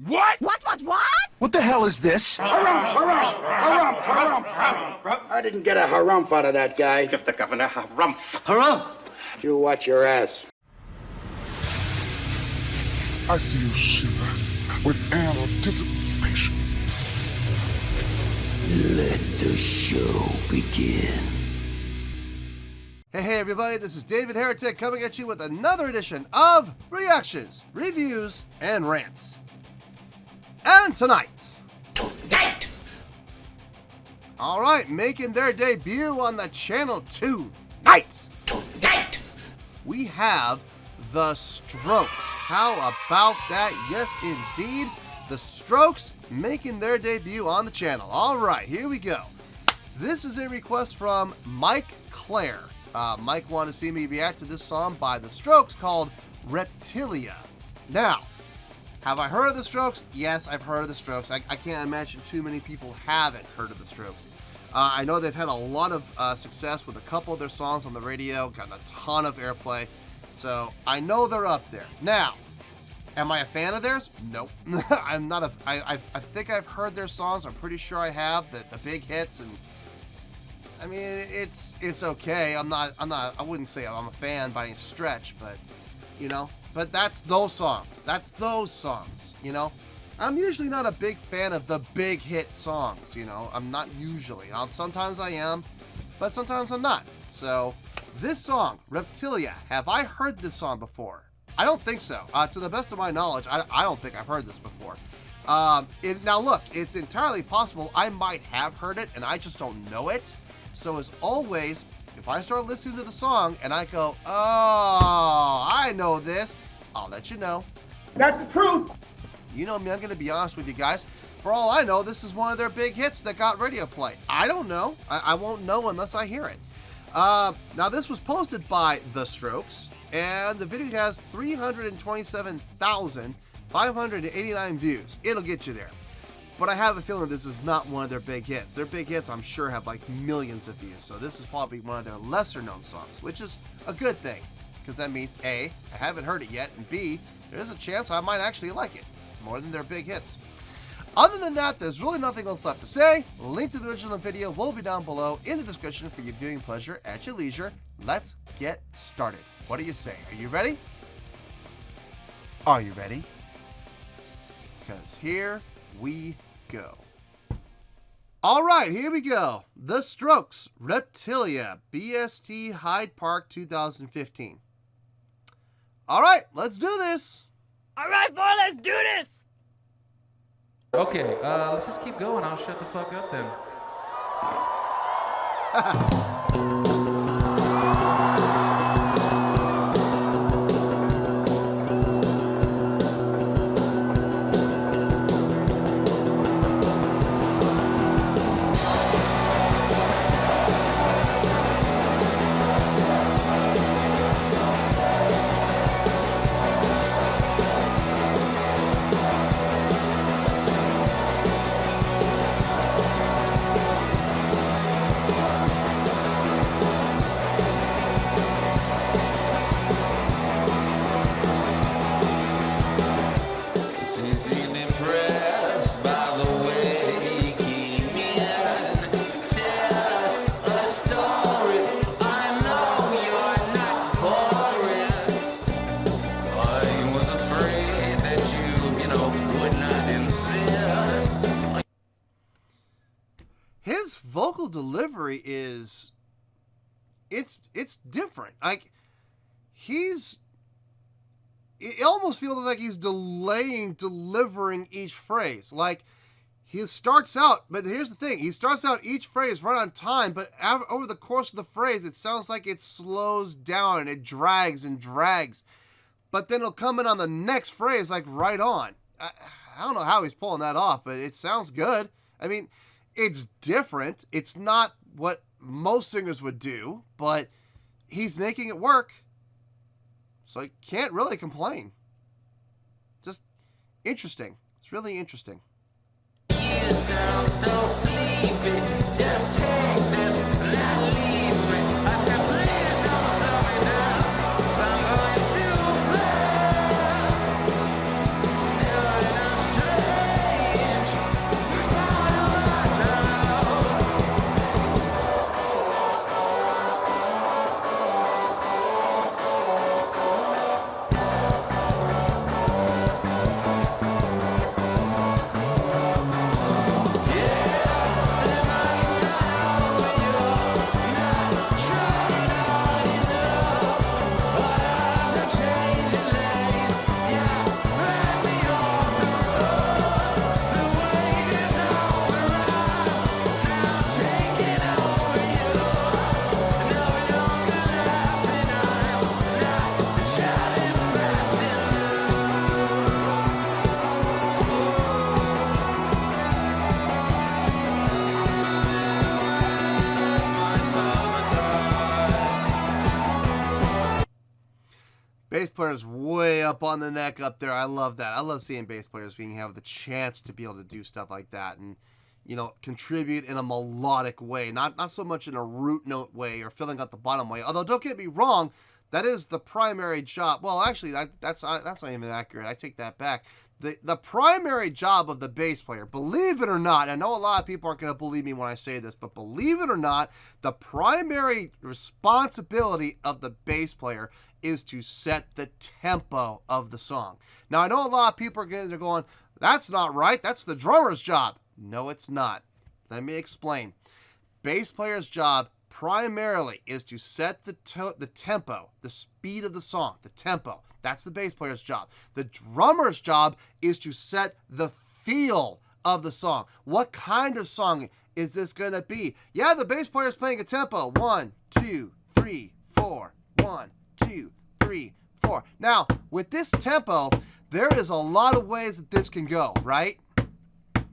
What? What? What the hell is this? Harumph. I didn't get a harumph out of that guy. Give the governor harumph. Harumph! You watch your ass. I see you shiver with anticipation. Let the show begin. Hey everybody, this is David Heretic coming at you with another edition of Reactions, Reviews, and Rants. And tonight, alright, making their debut on the channel tonight, we have The Strokes. How about that? Yes, indeed. The Strokes making their debut on the channel. Alright, here we go. This is a request from Mike Clare. Mike wanted to see me react to this song by The Strokes called Reptilia. Now, have I heard of The Strokes? Yes, I've heard of The Strokes. I can't imagine too many people haven't heard of The Strokes. I know they've had a lot of success with a couple of their songs on the radio, gotten a ton of airplay, so I know they're up there. Now, am I a fan of theirs? Nope. I'm not I think I've heard their songs. I'm pretty sure I have, the big hits, and I mean, it's okay. I wouldn't say I'm a fan by any stretch, but, you know, but that's those songs, you know. I'm usually not a big fan of the big hit songs, you know. I'm not usually. Sometimes I am, but sometimes I'm not. So, this song, Reptilia, have I heard this song before? I don't think so. To the best of my knowledge, I don't think I've heard this before. Now look, it's entirely possible I might have heard it and I just don't know it. So as always, if I start listening to the song and I go, oh, I know this, I'll let you know. That's the truth. You know me, I'm going to be honest with you guys. For all I know, this is one of their big hits that got radio play. I don't know. I won't know unless I hear it. Now this was posted by The Strokes, and the video has 327,589 views. It'll get you there. But I have a feeling this is not one of their big hits. Their big hits, I'm sure, have like millions of views. So this is probably one of their lesser known songs, which is a good thing. Because that means A, I haven't heard it yet, and B, there's a chance I might actually like it more than their big hits. Other than that, there's really nothing else left to say. Link to the original video will be down below in the description for your viewing pleasure at your leisure. Let's get started. What do you say? Are you ready? Are you ready? Because here we go. All right, here we go. The Strokes, Reptilia, BST Hyde Park 2015. All right, let's do this. All right, boy, let's do this. Okay, let's just keep going. I'll shut the fuck up then. His vocal delivery is, it's different. Like, it almost feels like he's delivering each phrase. Like, he starts out, but here's the thing, he starts out each phrase right on time, but over the course of the phrase, it sounds like it slows down and it drags and drags. But then it'll come in on the next phrase, like right on. I don't know how he's pulling that off, but it sounds good. I mean, it's different. It's not what most singers would do, but he's making it work. So I can't really complain. Just interesting. It's really interesting. You sound so sleepy. Just take this, not leave me. I said, please don't slow me down. I'm going too fast. Never enough bass player's way up on the neck up there. I love that. I love seeing bass players being have the chance to be able to do stuff like that and, you know, contribute in a melodic way, not so much in a root note way or filling out the bottom way. Although, don't get me wrong, that is the primary job. Well, actually, that's not even accurate. I take that back. The primary job of the bass player, believe it or not, I know a lot of people aren't going to believe me when I say this, but believe it or not, the primary responsibility of the bass player is to set the tempo of the song. Now, I know a lot of people are going, that's not right. That's the drummer's job. No, it's not. Let me explain. Bass player's job primarily is to set the tempo, the speed of the song, the tempo. That's the bass player's job. The drummer's job is to set the feel of the song. What kind of song is this going to be? Yeah, the bass player is playing a tempo. 1, 2, 3, 4. 1, 2, 3, 4. Now, with this tempo, there is a lot of ways that this can go, right?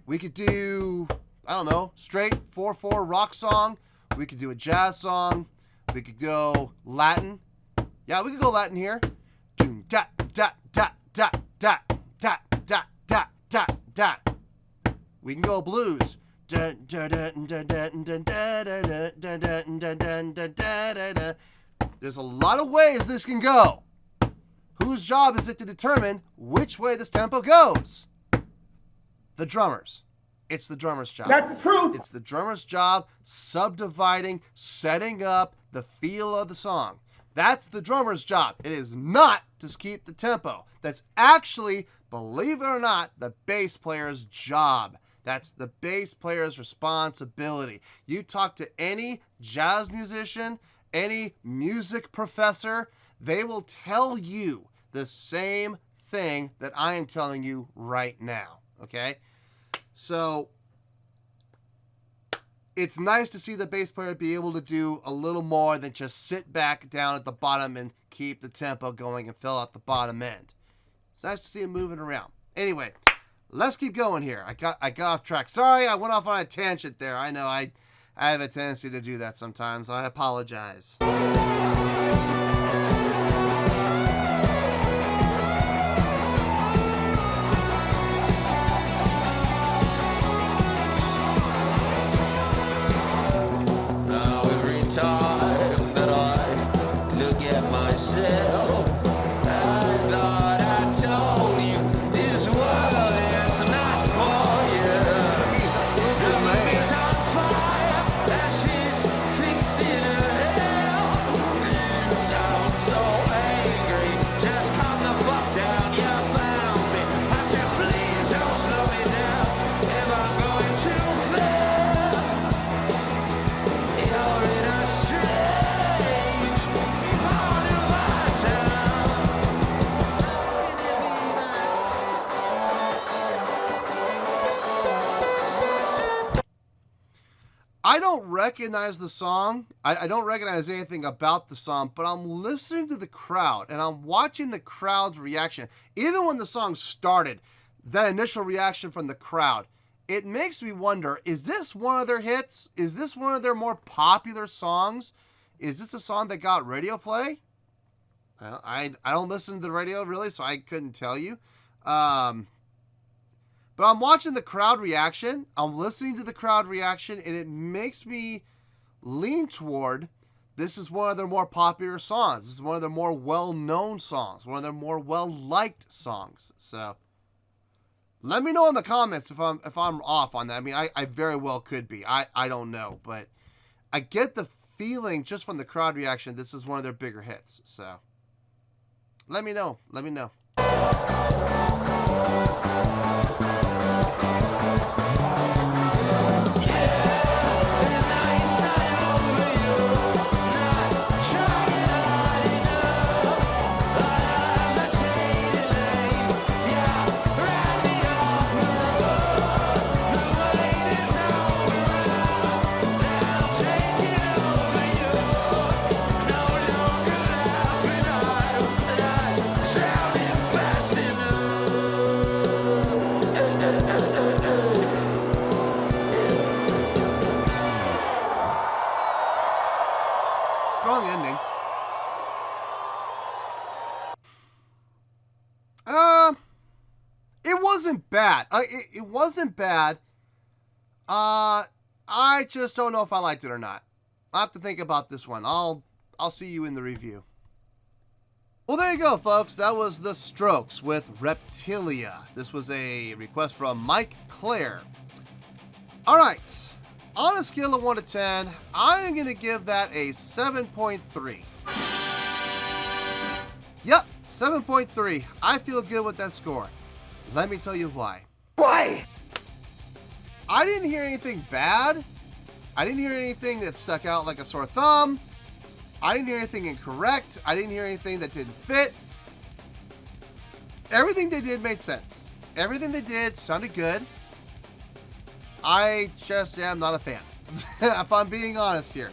We could do, I don't know, straight 4/4 rock song. We could do a jazz song. We could go Latin. Yeah, we could go Latin here. Doom da da da da da da da da da da. We can go blues. There's a lot of ways this can go. Whose job is it to determine which way this tempo goes? The drummers. It's the drummer's job. That's the truth. It's the drummer's job subdividing, setting up the feel of the song. That's the drummer's job. It is not to keep the tempo. That's actually, believe it or not, the bass player's job. That's the bass player's responsibility. You talk to any jazz musician, any music professor, they will tell you the same thing that I am telling you right now. Okay? So, it's nice to see the bass player be able to do a little more than just sit back down at the bottom and keep the tempo going and fill out the bottom end. It's nice to see him moving around. Anyway, let's keep going here. I got off track. Sorry, I went off on a tangent there. I know I have a tendency to do that sometimes. I apologize. Now every time that I look at myself, I thought I told you this world is not for you. The moon's on fire, ashes fixing hell. You sound so angry, just calm the fuck down, you found me. I said please don't slow me down, if I'm going too fast. You're in a strange part of my town. Can you be I don't recognize the song. I don't recognize anything about the song, but I'm listening to the crowd and I'm watching the crowd's reaction. Even when the song started, that initial reaction from the crowd, it makes me wonder, is this one of their hits? Is this one of their more popular songs? Is this a song that got radio play? Well, I don't listen to the radio really, so I couldn't tell you. But I'm watching the crowd reaction. I'm listening to the crowd reaction, and it makes me lean toward this is one of their more popular songs. This is one of their more well-known songs, one of their more well-liked songs. So let me know in the comments if I'm off on that. I mean, I very well could be. I don't know, but I get the feeling just from the crowd reaction this is one of their bigger hits. So let me know. Let me know. Sounding fast enough. bad. It wasn't bad. I just don't know if I liked it or not. I'll have to think about this one. I'll see you in the review. Well, there you go, folks. That was The Strokes with Reptilia. This was a request from Mike Clare. All right. On a scale of 1 to 10, I am going to give that a 7.3. Yep, 7.3. I feel good with that score. Let me tell you why. Why? I didn't hear anything bad. I didn't hear anything that stuck out like a sore thumb. I didn't hear anything incorrect. I didn't hear anything that didn't fit. Everything they did made sense. Everything they did sounded good. I just am not a fan, if I'm being honest here.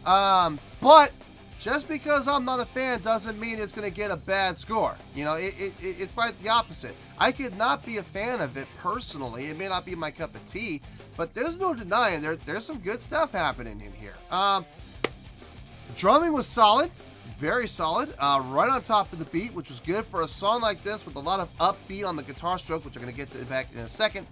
But just because I'm not a fan doesn't mean it's going to get a bad score. You know, it's quite the opposite. I could not be a fan of it personally. It may not be my cup of tea, but there's no denying there's some good stuff happening in here. The drumming was solid, very solid, right on top of the beat, which was good for a song like this with a lot of upbeat on the guitar stroke, which I'm going to get to back in a second.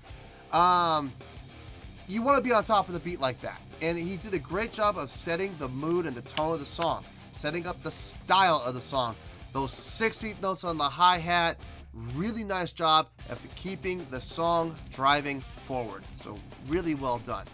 You want to be on top of the beat like that. And he did a great job of setting the mood and the tone of the song, setting up the style of the song. Those 16th notes on the hi-hat, really nice job of keeping the song driving forward. So really well done.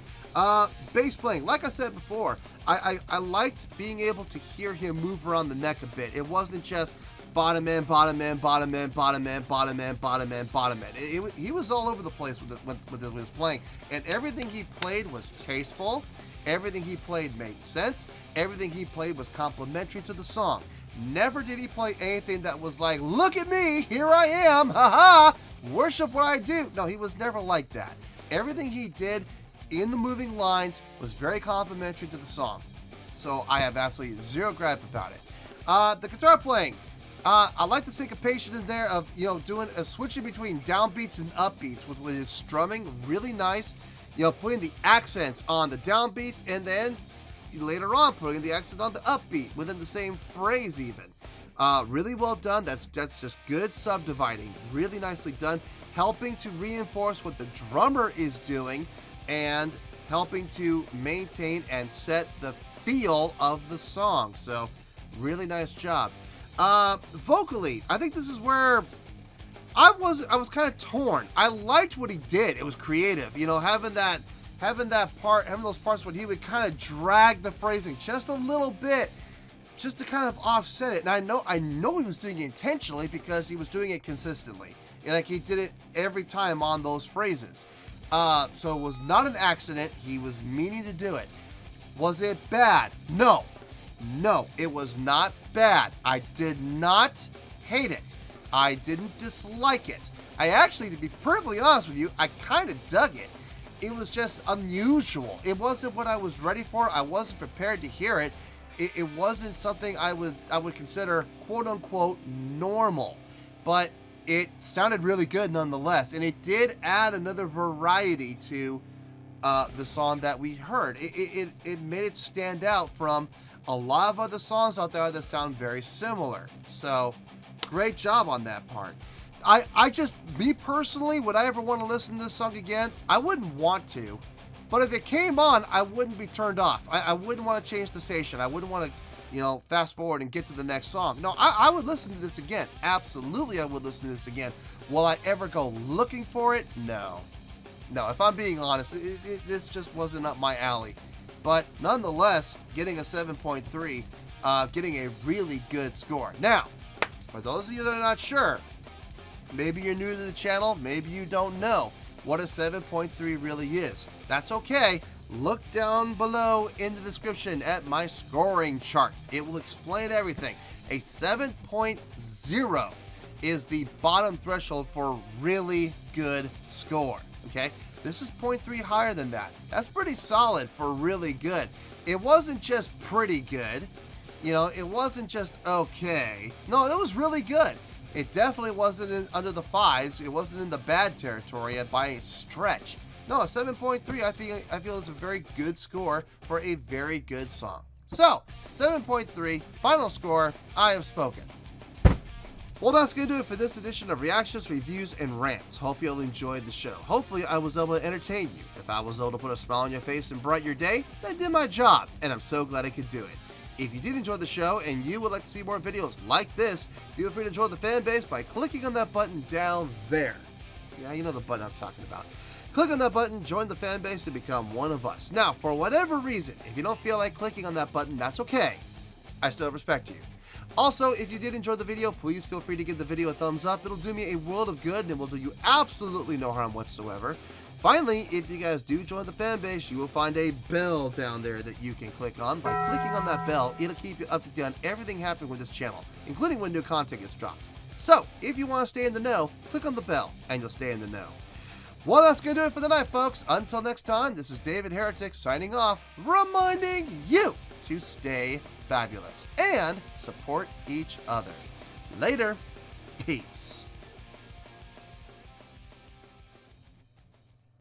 Bass playing, like I said before, I liked being able to hear him move around the neck a bit. It wasn't just bottom end, bottom end, bottom end, bottom end, bottom end, bottom end, bottom end. He was all over the place with it when he was playing, and everything he played was tasteful. Everything he played made sense. Everything he played was complimentary to the song. Never did he play anything that was like, look at me, here I am, haha, worship what I do. No, he was never like that. Everything he did in the moving lines was very complimentary to the song. So I have absolutely zero gripe about it. The guitar playing, I like the syncopation in there of, doing a switching between downbeats and upbeats with his strumming, really nice. Putting the accents on the downbeats and then later on putting the accent on the upbeat within the same phrase even. Really well done. That's just good subdividing. Really nicely done. Helping to reinforce what the drummer is doing and helping to maintain and set the feel of the song. So really nice job. Vocally, I think this is where I was kind of torn. I liked what he did. It was creative. Having those parts when he would kind of drag the phrasing just a little bit, just to kind of offset it. And I know he was doing it intentionally because he was doing it consistently. Like he did it every time on those phrases. So it was not an accident. He was meaning to do it. Was it bad? No, it was not bad. I did not hate it. I didn't dislike it. I actually, to be perfectly honest with you, I kind of dug it. It was just unusual. It wasn't what I was ready for. I wasn't prepared to hear it. It wasn't something I would consider quote unquote normal, but it sounded really good nonetheless. And it did add another variety to the song that we heard. It made it stand out from a lot of other songs out there that sound very similar. So great job on that part. Me personally, would I ever want to listen to this song again? I wouldn't want to, but if it came on, I wouldn't be turned off. I wouldn't want to change the station. I wouldn't want to, fast forward and get to the next song. No, I would listen to this again. Absolutely, I would listen to this again. Will I ever go looking for it? No, if I'm being honest, this just wasn't up my alley. But nonetheless, getting a 7.3, getting a really good score. Now, for those of you that are not sure, maybe you're new to the channel, maybe you don't know what a 7.3 really is. That's okay. Look down below in the description at my scoring chart. It will explain everything. A 7.0 is the bottom threshold for really good score. Okay? This is 0.3 higher than that. That's pretty solid for really good. It wasn't just pretty good. It wasn't just okay. No, it was really good. It definitely wasn't under the 5s. It wasn't in the bad territory by a stretch. No, a 7.3 I feel is a very good score for a very good song. So, 7.3, final score, I have spoken. Well, that's going to do it for this edition of Reactions, Reviews, and Rants. Hope you all enjoyed the show. Hopefully, I was able to entertain you. If I was able to put a smile on your face and brighten your day, then I did my job, and I'm so glad I could do it. If you did enjoy the show and you would like to see more videos like this, feel free to join the fan base by clicking on that button down there. Yeah, you know the button I'm talking about. Click on that button, join the fan base, and become one of us. Now, for whatever reason, if you don't feel like clicking on that button, that's okay. I still respect you. Also, if you did enjoy the video, please feel free to give the video a thumbs up. It'll do me a world of good and it will do you absolutely no harm whatsoever. Finally, if you guys do join the fan base, you will find a bell down there that you can click on. By clicking on that bell, it'll keep you up to date on everything happening with this channel, including when new content gets dropped. So, if you want to stay in the know, click on the bell and you'll stay in the know. Well, that's going to do it for the night, folks. Until next time, this is David Heretic signing off, reminding you to stay fabulous and support each other. Later. Peace.